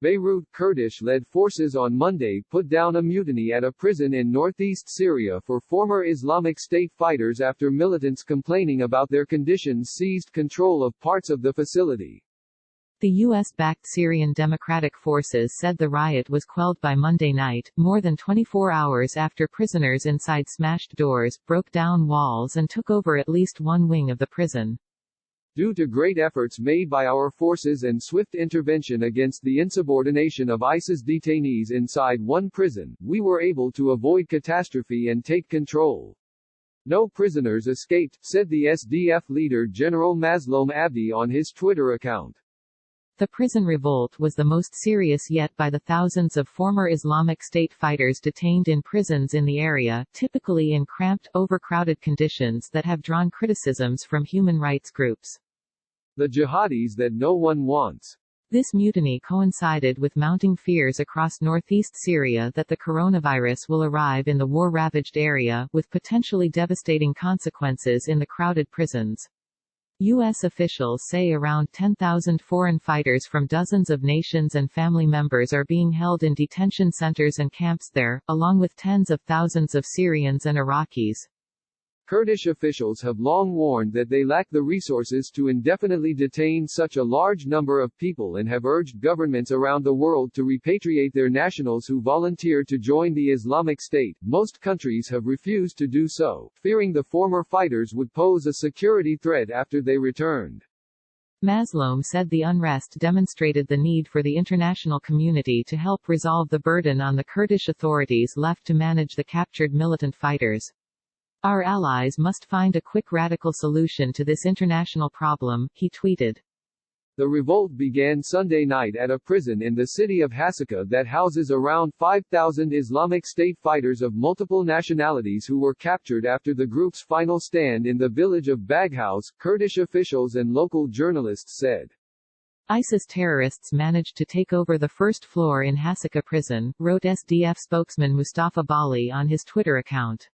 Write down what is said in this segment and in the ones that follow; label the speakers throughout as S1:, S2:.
S1: BEIRUT Kurdish-led forces on Monday put down a mutiny at a prison in northeast Syria for former Islamic State fighters after militants complaining about their conditions seized control of parts of the facility.
S2: The U.S.-backed Syrian Democratic Forces said the riot was quelled by Monday night, more than 24 hours after prisoners inside smashed doors, broke down walls and took over at least one wing of the prison.
S1: Due to great efforts made by our forces and swift intervention against the insubordination of ISIS detainees inside one prison, we were able to avoid catastrophe and take control. No prisoners escaped, said the SDF leader General Mazloum Abdi on his Twitter account.
S2: The prison revolt was the most serious yet by the thousands of former Islamic State fighters detained in prisons in the area, typically in cramped, overcrowded conditions that have drawn criticisms from human rights groups.
S1: The jihadis that no one wants.
S2: This mutiny coincided with mounting fears across northeast Syria that the coronavirus will arrive in the war-ravaged area, with potentially devastating consequences in the crowded prisons. U.S. officials say around 10,000 foreign fighters from dozens of nations and family members are being held in detention centers and camps there, along with tens of thousands of Syrians and Iraqis.
S1: Kurdish officials have long warned that they lack the resources to indefinitely detain such a large number of people and have urged governments around the world to repatriate their nationals who volunteer to join the Islamic State. Most countries have refused to do so, fearing the former fighters would pose a security threat after they returned.
S2: Mazloum said the unrest demonstrated the need for the international community to help resolve the burden on the Kurdish authorities left to manage the captured militant fighters. Our allies must find a quick radical solution to this international problem, he tweeted.
S1: The revolt began Sunday night at a prison in the city of Hasaka that houses around 5,000 Islamic State fighters of multiple nationalities who were captured after the group's final stand in the village of Baghouse, Kurdish officials and local journalists said.
S2: ISIS terrorists managed to take over the first floor in Hasaka prison, wrote SDF spokesman Mustafa Bali on his Twitter account.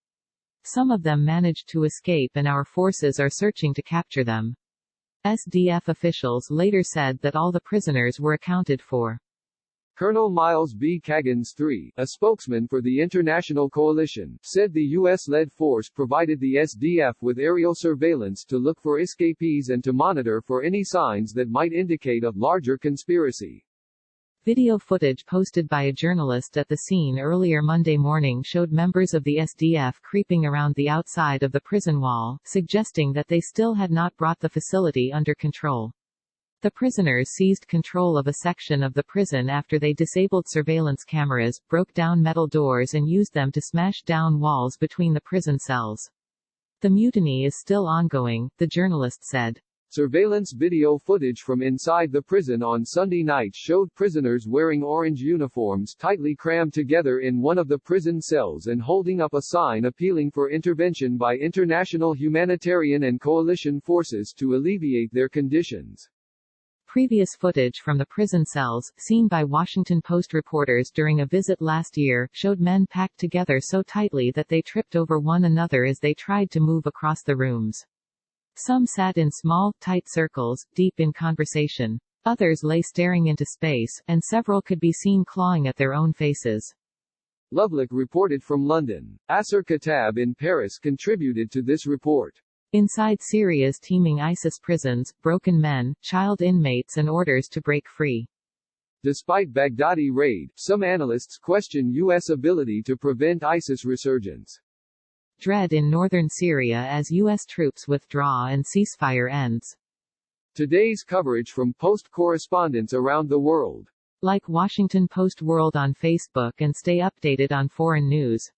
S2: Some of them managed to escape and our forces are searching to capture them. SDF officials later said that all the prisoners were accounted for.
S1: Colonel Miles B. Kaggans III, a spokesman for the International Coalition, said the U.S.-led force provided the SDF with aerial surveillance to look for escapees and to monitor for any signs that might indicate a larger conspiracy. Video footage posted by a journalist at the scene earlier Monday morning showed members of the SDF creeping around the outside of the prison wall, suggesting that they still had not brought the facility under control. The prisoners seized control of a section of the prison after they disabled surveillance cameras, broke down metal doors and used them to smash down walls between the prison cells. The mutiny is still ongoing, the journalist said. Surveillance video footage from inside the prison on Sunday night showed prisoners wearing orange uniforms tightly crammed together in one of the prison cells and holding up a sign appealing for intervention by international humanitarian and coalition forces to alleviate their conditions. Previous footage from the prison cells, seen by Washington Post reporters during a visit last year, showed men packed together so tightly that they tripped over one another as they tried to move across the rooms. Some sat in small, tight circles, deep in conversation. Others lay staring into space, and several could be seen clawing at their own faces. Lovelock reported from London. Asser Katab in Paris contributed to this report. Inside Syria's teeming ISIS prisons, broken men, child inmates and orders to break free. Despite Baghdadi raid, some analysts question U.S. ability to prevent ISIS resurgence. Dread in northern Syria as U.S. troops withdraw and ceasefire ends. Today's coverage from Post correspondents around the world. Like Washington Post World on Facebook and stay updated on foreign news.